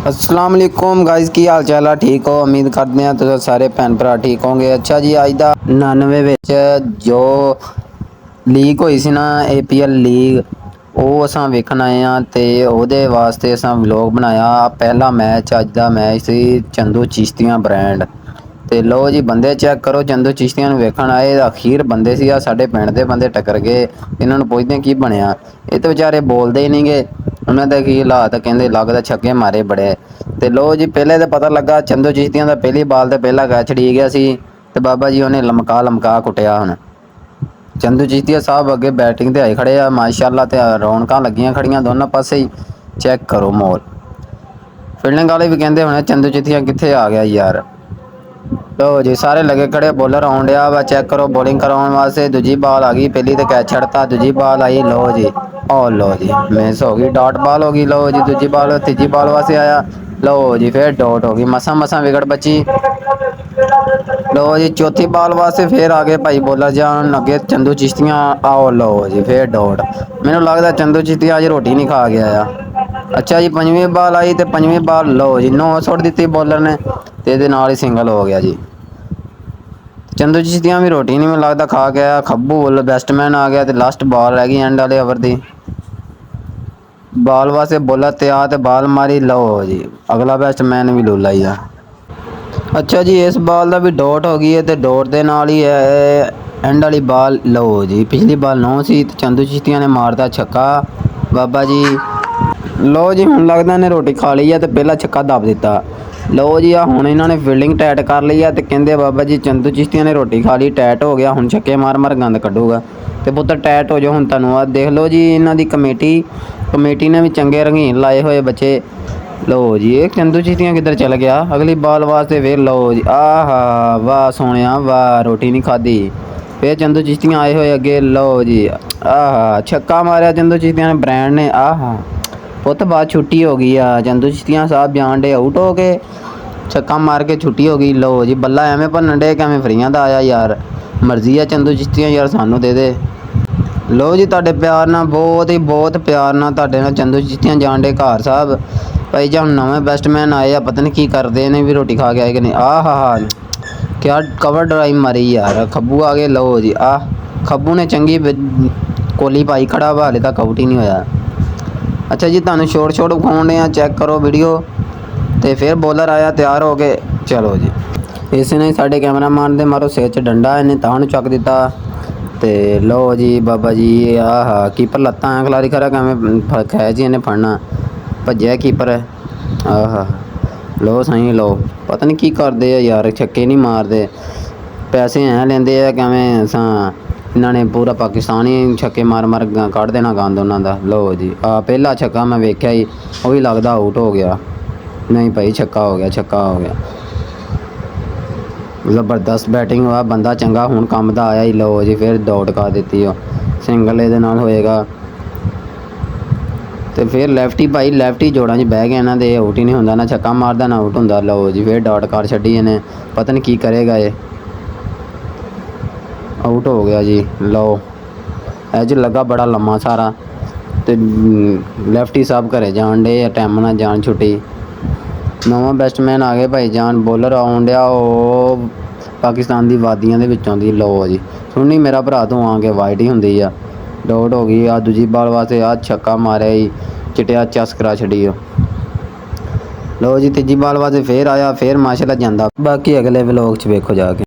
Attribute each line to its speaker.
Speaker 1: अस्सलाम वालेकुम गाइस, की हाल चाल है? ठीक हो? उम्मीद करते हैं तो सारे भैन भरा ठीक होंगे। अच्छा जी, अज का 99 विच जो लीक हुई सी ना APL लीग, ਉਹ ਅਸਾਂ ਵੇਖਣ ਆਏ ਹਾਂ ਤੇ ਉਹਦੇ ਵਾਸਤੇ ਅਸਾਂ ਵਲੌਗ ਬਣਾਇਆ। ਪਹਿਲਾ ਮੈਚ ਅੱਜ ਦਾ ਮੈਚ ਸੀ ਚੰਦੂ ਚਿਸ਼ਤੀਆਂ ਬ੍ਰਾਂਡ ਤੇ ਲੋ ਜੀ ਬੰਦੇ ਚੈੱਕ ਕਰੋ। ਚੰਦੂ ਚਿਸ਼ਤੀਆਂ ਨੂੰ ਵੇਖਣ ਆਏ, ਅਖੀਰ ਬੰਦੇ ਸੀ ਆ ਸਾਡੇ ਪਿੰਡ ਦੇ ਬੰਦੇ ਟੱਕਰ ਗਏ। ਇਹਨਾਂ ਨੂੰ ਪੁੱਛਦੇ ਕੀ ਬਣਿਆ, ਇਹ ਤਾਂ ਵਿਚਾਰੇ ਬੋਲਦੇ ਹੀ ਨਹੀਂ ਗੇ। ਉਹਨਾਂ ਦਾ ਕੀ ਹਾਲਾਤ, ਕਹਿੰਦੇ ਲੱਗਦਾ ਛੱਕੇ ਮਾਰੇ ਬੜੇ। ਤੇ ਲੋ ਜੀ ਪਹਿਲੇ ਤਾਂ ਪਤਾ ਲੱਗਾ ਚੰਦੂ ਚਿਸ਼ਤੀਆਂ ਦਾ ਪਹਿਲੀ ਬਾਲ ਤੇ ਪਹਿਲਾ ਕੈਚ ਡੀ ਗਿਆ ਸੀ ਤੇ ਬਾਬਾ ਜੀ ਉਹਨੇ ਲਮਕਾ ਕੁੱਟਿਆ। ਹੁਣ ਚੰਦੂ ਚਿਸ਼ਤੀਆ ਸਾਹਿਬ ਅੱਗੇ ਬੈਟਿੰਗ ਤੇ ਆਏ ਖੜੇ ਆ, ਮਾਸ਼ਾਅੱਲਾ ਤੇ ਰੌਣਕਾਂ ਲੱਗੀਆਂ ਖੜੀਆਂ ਦੋਨੋਂ ਪਾਸੇ ਹੀ। ਚੈੱਕ ਕਰੋ ਮਾਹੌਲ। ਫੀਲਡਿੰਗ ਵਾਲੇ ਵੀ ਕਹਿੰਦੇ ਹੋਣੇ ਚੰਦੂ ਚਿਸ਼ਤੀਆ ਕਿੱਥੇ ਆ ਗਿਆ ਯਾਰ। ਲੋ ਜੀ ਸਾਰੇ ਲੱਗੇ ਖੜੇ, ਬੋਲਰ ਆਉਣ ਡਿਆ ਵਾ। ਚੈੱਕ ਕਰੋ ਬੋਲਿੰਗ ਕਰਾਉਣ ਵਾਸਤੇ। ਦੂਜੀ ਬਾਲ ਆ ਗਈ, ਪਹਿਲੀ ਤੇ ਕੈਚ ਛੱਡਤਾ, ਦੂਜੀ ਬਾਲ ਆਈ। ਲੋ ਜੀ ਓ ਲੋ ਜੀ ਮਿਸ ਹੋ ਗਈ, ਡਾਟ ਬਾਲ ਹੋ ਗਈ। ਲੋ ਜੀ ਦੂਜੀ ਬਾਲ, ਤੀਜੀ ਬਾਲ ਵਾਸਤੇ ਆਇਆ। ਲੋ ਜੀ ਫਿਰ ਡਾਟ ਹੋ ਗਈ, ਮਸਾਂ ਵਿਕਟ ਬਚੀ। ਲੋ ਜੀ ਚੌਥੀ ਬਾਲ ਵਾਸਤੇ ਫਿਰ ਆ ਗਏ ਭਾਈ ਬੋਲਰ ਜਾਣ ਅੱਗੇ ਚੰਦੂ ਚਿਸ਼ਤੀਆਂ। ਆਓ ਲੋ ਜੀ ਫਿਰ ਡਾਟ। ਮੈਨੂੰ ਲੱਗਦਾ ਚੰਦੂ ਚਿਸ਼ਤੀਆ ਅੱਜ ਰੋਟੀ ਨਹੀਂ ਖਾ ਗਿਆ ਆ। ਅੱਛਾ ਜੀ ਪੰਜਵੀਂ ਬਾਲ ਆਈ ਤੇ ਪੰਜਵੀਂ ਬਾਲ ਲੋ ਜੀ 9 ਸੁੱਟ ਦਿੱਤੀ ਬੋਲਰ ਨੇ ਤੇ ਇਹਦੇ ਨਾਲ ਹੀ ਸਿੰਗਲ ਹੋ ਗਿਆ ਜੀ। ਚੰਦੂ ਚਿਸ਼ਤੀਆਂ ਵੀ ਰੋਟੀ ਨਹੀਂ ਮੈਨੂੰ ਲੱਗਦਾ ਖਾ ਗਿਆ। ਖੱਬੂ ਵੱਲ ਬੈਸਟਮੈਨ ਆ ਗਿਆ ਤੇ ਲਾਸਟ ਬਾਲ ਰਹਿ ਗਈ ਐਂਡ ਵਾਲੇ ਓਵਰ ਦੀ। ਬਾਲ ਵਾਸਤੇ ਬੋਲਰ ਤਿਆਰ ਤੇ ਬਾਲ ਮਾਰੀ। ਲਓ ਜੀ ਅਗਲਾ ਬੈਟਸਮੈਨ ਵੀ ਲੂਲਾ ਹੀ ਆ। ਅੱਛਾ ਜੀ ਇਸ ਬਾਲ ਦਾ ਵੀ ਡਾਟ ਹੋ ਗਈ ਹੈ ਤੇ ਡਾਟ ਦੇ ਨਾਲ ਹੀ ਹੈ ਐਂਡ ਵਾਲੀ ਬਾਲ। ਲਓ ਜੀ ਪਿਛਲੀ ਬਾਲ 9 ਸੀ ਤੇ ਚੰਦੂ ਚਿਸ਼ਤੀਆਂ ਨੇ ਮਾਰਦਾ ਛੱਕਾ ਬਾਬਾ ਜੀ। ਲਓ ਜੀ ਹੁਣ ਲੱਗਦਾ ਇਹਨੇ ਰੋਟੀ ਖਾ ਲਈ ਆ ਤੇ ਪਹਿਲਾ ਛੱਕਾ ਦੱਬ ਦਿੱਤਾ। ਲਓ ਜੀ ਆ ਹੁਣ ਇਹਨਾਂ ਨੇ ਫੀਲਡਿੰਗ ਟਾਈਟ ਕਰ ਲਈ ਆ ਤੇ ਕਹਿੰਦੇ ਬਾਬਾ ਜੀ ਚੰਦੂ ਚਿਸ਼ਤੀਆਂ ਨੇ ਰੋਟੀ ਖਾ ਲਈ, ਟਾਈਟ ਹੋ ਗਿਆ, ਹੁਣ ਛੱਕੇ ਮਾਰ ਗੰਦ ਕੱਢੂਗਾ। ਤੇ ਪੁੱਤਰ ਟਾਈਟ ਹੋ ਜਾਓ ਹੁਣ। ਤੁਹਾਨੂੰ ਆ ਦੇਖ ਲਓ ਜੀ ਇਹਨਾਂ ਦੀ ਕਮੇਟੀ ਨੇ ਵੀ ਚੰਗੇ ਰੰਗੀਨ ਲਾਏ ਹੋਏ ਬੱਚੇ। ਲਓ ਜੀ ਇਹ ਚੰਦੂ ਚਿਸ਼ਤੀਆਂ ਕਿੱਧਰ ਚਲ ਗਿਆ। ਅਗਲੀ ਬਾਲ ਵਾਸਤੇ ਫਿਰ ਲਓ ਜੀ ਆਹਾ ਵਾਹ ਸੋਹਣਿਆ ਵਾਹ, ਰੋਟੀ ਨਹੀਂ ਖਾਧੀ। ਫਿਰ ਚੰਦੂ ਚਿਸ਼ਤੀਆਂ ਆਏ ਹੋਏ ਅੱਗੇ। ਲਓ ਜੀ ਆਹਾ ਛੱਕਾ ਮਾਰਿਆ ਚੰਦੂ ਚਿਸ਼ਤੀਆਂ ਨੇ ਬ੍ਰਾਂਡ ਨੇ। ਆਹਾ ਪੁੱਤ ਬਾਅਦ ਛੁੱਟੀ ਹੋ ਗਈ ਆ। ਚੰਦੂ ਚਿਸ਼ਤੀਆਂ ਸਾਹਿਬ ਜਾਣ ਡੇ ਆਊਟ ਹੋ ਕੇ, ਛੱਕਾ ਮਾਰ ਕੇ ਛੁੱਟੀ ਹੋ ਗਈ। ਲਓ ਜੀ ਬੱਲਾ ਐਵੇਂ ਭੰਨਣ ਡੇ ਕਿਵੇਂ ਫਰੀਆਂ ਦਾ ਆਇਆ ਯਾਰ। ਮਰਜ਼ੀ ਆ ਚੰਦੂ ਚਿਸ਼ਤੀਆਂ ਯਾਰ ਸਾਨੂੰ ਦੇ ਦੇ। ਲਓ ਜੀ ਤੁਹਾਡੇ ਪਿਆਰ ਨਾਲ ਬਹੁਤ ਪਿਆਰ ਨਾਲ ਤੁਹਾਡੇ ਨਾਲ ਚੰਦੂ ਚਿਸ਼ਤੀਆਂ ਜਾਣ ਡੇ ਘਰ ਸਾਹਿਬ। ਭਾਈ ਜੀ ਹੁਣ ਨਵੇਂ ਬੈਟਸਮੈਨ ਆਏ ਆ, ਪਤਾ ਨਹੀਂ ਕੀ ਕਰਦੇ ਨੇ, ਵੀ ਰੋਟੀ ਖਾ ਕੇ ਆਏ ਕਿ ਨਹੀਂ। ਆਹਾ ਕਿਆ ਕਵਰ ਡਰਾਈਵ ਮਾਰੀ ਯਾਰ। ਖੱਬੂ ਆ ਗਏ। ਲਓ ਜੀ ਖੱਬੂ ਨੇ ਚੰਗੀ ਕੋਲੀ ਪਾਈ ਖੜਾ ਵਾ, ਹਾਲੇ ਤੱਕ ਆਊਟ ਹੀ ਨਹੀਂ ਹੋਇਆ। ਅੱਛਾ ਜੀ ਤੁਹਾਨੂੰ ਛੋਟ ਵਿਖਾਉਣ ਡੇ ਆ, ਚੈੱਕ ਕਰੋ ਵੀਡੀਓ। ਤੇ ਫਿਰ ਬੋਲਰ ਆਇਆ ਤਿਆਰ ਹੋ ਕੇ। ਚਲੋ ਜੀ ਇਸ ਨੇ ਸਾਡੇ ਕੈਮਰਾਮੈਨ ਦੇ ਮਾਰੋ ਸਿਰ 'ਚ ਡੰਡਾ, ਇਹਨੇ ਤਾਂ ਨੂੰ ਚੱਕ ਦਿੱਤਾ। ਤੇ ਲਓ ਜੀ ਬਾਬਾ ਜੀ ਆਹਾ ਕੀਪਰ ਲੱਤਾਂ ਐਂ ਖਿਲਾਰੀ ਖਰਾ ਕਿਵੇਂ ਖੈਚ ਜੀ ਇਹਨੇ ਫੜਨਾ, ਭੱਜਿਆ ਕੀਪਰ। ਆਹਾ ਲਓ ਸਹੀ ਲਓ, ਪਤਾ ਨਹੀਂ ਕੀ ਕਰਦੇ ਆ ਯਾਰ, ਛੱਕੇ ਨਹੀਂ ਮਾਰਦੇ, ਪੈਸੇ ਐਂ ਲੈਂਦੇ ਆ ਕਿਵੇਂ ਅਸਾਂ ਇਹਨਾਂ ਨੇ ਪੂਰਾ ਪਾਕਿਸਤਾਨ ਹੀ ਛੱਕੇ ਮਾਰ ਕੱਢ ਦੇਣਾ ਗੰਦ ਉਹਨਾਂ ਦਾ। ਲਓ ਜੀ ਪਹਿਲਾ ਛੱਕਾ ਮੈਂ ਵੇਖਿਆ ਹੀ, ਉਹ ਵੀ ਲੱਗਦਾ ਆਊਟ ਹੋ ਗਿਆ। ਨਹੀਂ ਭਾਈ ਛੱਕਾ ਹੋ ਗਿਆ। ਜ਼ਬਰਦਸਤ ਬੈਟਿੰਗ ਹੋਇਆ, ਬੰਦਾ ਚੰਗਾ ਹੁਣ ਕੰਮ ਦਾ ਆਇਆ ਹੀ। ਲਓ ਜੀ ਫਿਰ ਡਾਟ ਕਰ ਦਿੱਤੀ, ਉਹ ਸਿੰਗਲ ਇਹਦੇ ਨਾਲ ਹੋਏਗਾ। ਤੇ ਫਿਰ ਲੈਫਟੀ ਭਾਈ ਲੈਫਟੀ ਜੋੜਾਂ 'ਚ ਬਹਿ ਗਏ ਇਹਨਾਂ ਦੇ, ਆਊਟ ਹੀ ਨਹੀਂ ਹੁੰਦਾ, ਨਾ ਛੱਕਾ ਮਾਰਦਾ ਨਾ ਆਊਟ ਹੁੰਦਾ। ਲਓ ਜੀ ਫਿਰ ਡਾਟ ਕਰ ਛੱਡੀ ਇਹਨੇ, ਪਤਾ ਨਹੀਂ ਕੀ ਕਰੇਗਾ ਇਹ, ਆਊਟ ਹੋ ਗਿਆ ਜੀ। ਲਓ ਐਜ ਲੱਗਾ ਬੜਾ ਲੰਮਾ ਸਾਰਾ ਤੇ ਲੈਫਟੀ ਸਾਹਿਬ ਘਰੇ ਜਾਣ ਡੇ, ਟਾਈਮ ਨਾਲ ਜਾਣ ਛੁੱਟੀ। ਨਵਾਂ ਬੈਟਸਮੈਨ ਆ ਗਏ ਭਾਈ ਜਾਨ, ਬੋਲਰ ਆਉਣ ਡਿਆ ਉਹ ਪਾਕਿਸਤਾਨ ਦੀ ਵਾਦੀਆਂ ਦੇ ਵਿੱਚੋਂ ਦੀ। ਲਓ ਜੀ ਸੁਣਨੀ ਮੇਰਾ ਭਰਾ ਤੂੰ ਆ ਕੇ ਵਾਈਟ ਹੀ ਹੁੰਦੀ ਆ। ਡਾਟ ਹੋ ਗਈ। ਦੂਜੀ ਬਾਲ ਵਾਸਤੇ ਛੱਕਾ ਮਾਰਿਆ ਹੀ, ਚਿੱਟਿਆ ਚਸ ਕਰਾ ਛੱਡੀ ਉਹ। ਲਓ ਜੀ ਤੀਜੀ ਬਾਲ ਵਾਸਤੇ ਫਿਰ ਆਇਆ, ਫਿਰ ਮਾਸ਼ਾਅੱਲਾ ਜਾਂਦਾ। ਬਾਕੀ ਅਗਲੇ ਵਲੋਗ 'ਚ ਵੇਖੋ ਜਾ ਕੇ।